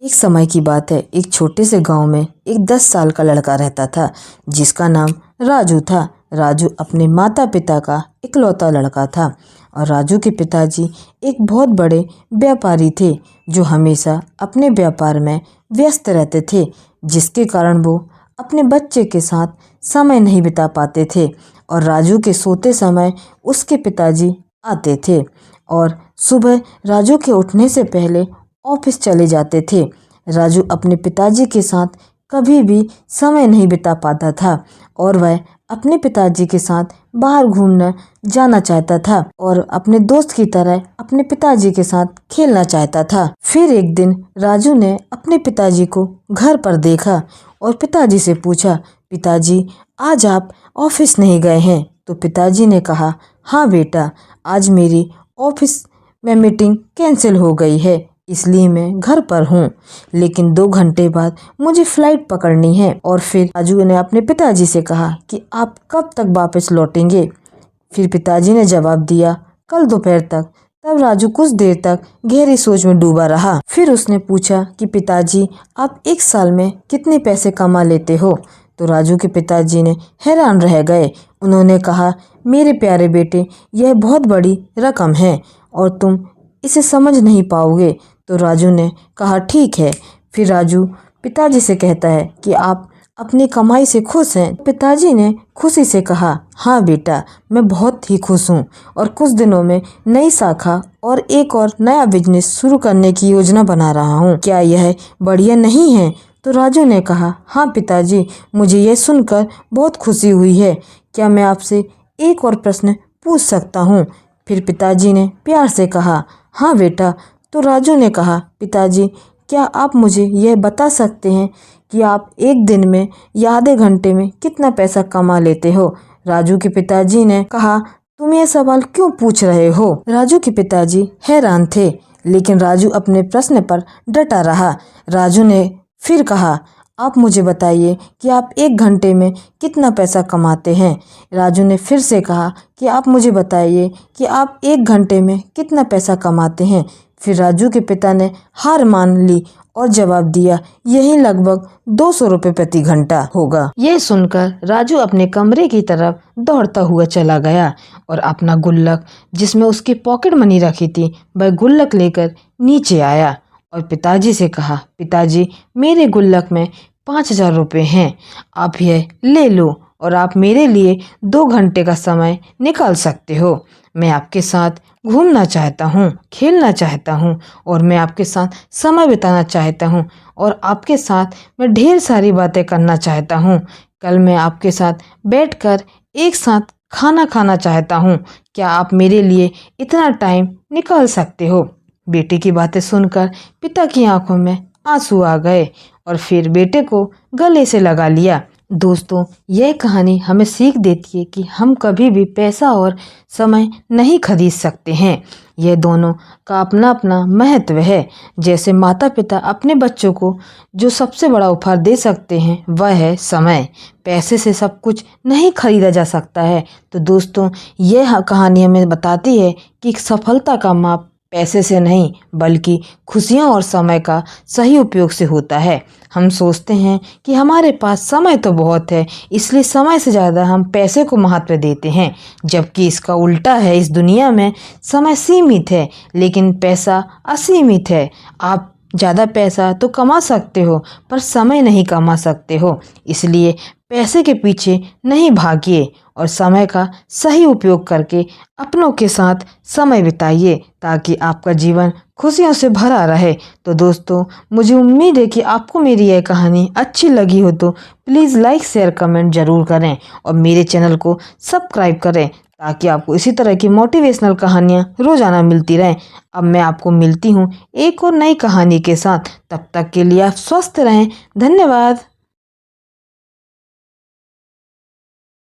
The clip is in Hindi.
एक समय की बात है, एक छोटे से गांव में एक 10 साल का लड़का रहता था जिसका नाम राजू था। राजू अपने माता पिता का इकलौता लड़का था और राजू के पिताजी एक बहुत बड़े व्यापारी थे जो हमेशा अपने व्यापार में व्यस्त रहते थे, जिसके कारण वो अपने बच्चे के साथ समय नहीं बिता पाते थे। और राजू के सोते समय उसके पिताजी आते थे और सुबह राजू के उठने से पहले ऑफिस चले जाते थे। राजू अपने पिताजी के साथ कभी भी समय नहीं बिता पाता था और वह अपने पिताजी के साथ बाहर घूमने जाना चाहता था और अपने दोस्त की तरह अपने पिताजी के साथ खेलना चाहता था। फिर एक दिन राजू ने अपने पिताजी को घर पर देखा और पिताजी से पूछा, पिताजी आज आप ऑफिस नहीं गए हैं? तो पिताजी ने कहा, हाँ बेटा, आज मेरी ऑफिस में मीटिंग कैंसिल हो गई है, इसलिए मैं घर पर हूँ, लेकिन 2 घंटे बाद मुझे फ्लाइट पकड़नी है। और फिर राजू ने अपने पिताजी से कहा कि आप कब तक वापस लौटेंगे? फिर पिताजी ने जवाब दिया, कल दोपहर तक। तब राजू कुछ देर तक गहरी सोच में डूबा रहा। फिर उसने पूछा कि पिताजी आप 1 साल में कितने पैसे कमा लेते हो? तो राजू के पिताजी ने हैरान रह गए। उन्होंने कहा, मेरे प्यारे बेटे, यह बहुत बड़ी रकम है और तुम इसे समझ नहीं पाओगे। तो राजू ने कहा, ठीक है। फिर राजू पिताजी से कहता है कि आप अपनी कमाई से खुश हैं? पिताजी ने खुशी से कहा, हाँ बेटा, मैं बहुत ही खुश हूँ और कुछ दिनों में नई शाखा और एक और नया बिजनेस शुरू करने की योजना बना रहा हूँ। क्या यह बढ़िया नहीं है? तो राजू ने कहा, हाँ पिताजी, मुझे यह सुनकर बहुत खुशी हुई है। क्या मैं आपसे एक और प्रश्न पूछ सकता हूँ? फिर पिताजी ने प्यार से कहा, हाँ बेटा। तो राजू ने कहा, पिताजी क्या आप मुझे यह बता सकते हैं कि आप एक दिन में या आधे घंटे में कितना पैसा कमा लेते हो? राजू के पिताजी ने कहा, तुम ये सवाल क्यों पूछ रहे हो? राजू के पिताजी हैरान थे, लेकिन राजू अपने प्रश्न पर डटा रहा। राजू ने फिर कहा, आप मुझे बताइए कि आप 1 घंटे में कितना पैसा कमाते हैं? राजू ने फिर से कहा कि आप मुझे बताइए कि आप 1 घंटे में कितना पैसा कमाते हैं? फिर राजू के पिता ने हार मान ली और जवाब दिया, यही लगभग 200 रुपये प्रति घंटा होगा। यह सुनकर राजू अपने कमरे की तरफ दौड़ता हुआ चला गया और अपना गुल्लक, जिसमें उसकी पॉकेट मनी रखी थी, वह गुल्लक लेकर नीचे आया और पिताजी से कहा, पिताजी मेरे गुल्लक में 5000 रुपये हैं, आप यह ले लो और आप मेरे लिए 2 घंटे का समय निकाल सकते हो। मैं आपके साथ घूमना चाहता हूँ, खेलना चाहता हूँ और मैं आपके साथ समय बिताना चाहता हूँ और आपके साथ मैं ढेर सारी बातें करना चाहता हूँ। कल मैं आपके साथ बैठकर एक साथ खाना खाना चाहता हूँ। क्या आप मेरे लिए इतना टाइम निकाल सकते हो? बेटे की बातें सुनकर पिता की आंखों में आंसू आ गए और फिर बेटे को गले से लगा लिया। दोस्तों, यह कहानी हमें सीख देती है कि हम कभी भी पैसा और समय नहीं खरीद सकते हैं। यह दोनों का अपना अपना महत्व है। जैसे माता पिता अपने बच्चों को जो सबसे बड़ा उपहार दे सकते हैं वह है समय। पैसे से सब कुछ नहीं खरीदा जा सकता है। तो दोस्तों, यह कहानी हमें बताती है कि सफलता का माप पैसे से नहीं बल्कि खुशियाँ और समय का सही उपयोग से होता है। हम सोचते हैं कि हमारे पास समय तो बहुत है, इसलिए समय से ज़्यादा हम पैसे को महत्व देते हैं, जबकि इसका उल्टा है। इस दुनिया में समय सीमित है लेकिन पैसा असीमित है। आप ज़्यादा पैसा तो कमा सकते हो पर समय नहीं कमा सकते हो। इसलिए पैसे के पीछे नहीं भागिए और समय का सही उपयोग करके अपनों के साथ समय बिताइए ताकि आपका जीवन खुशियों से भरा रहे। तो दोस्तों, मुझे उम्मीद है कि आपको मेरी यह कहानी अच्छी लगी हो तो प्लीज़ लाइक शेयर कमेंट ज़रूर करें और मेरे चैनल को सब्सक्राइब करें ताकि आपको इसी तरह की मोटिवेशनल कहानियाँ रोज़ाना मिलती रहें। अब मैं आपको मिलती हूँ एक और नई कहानी के साथ। तब तक के लिए आप स्वस्थ रहें। धन्यवाद।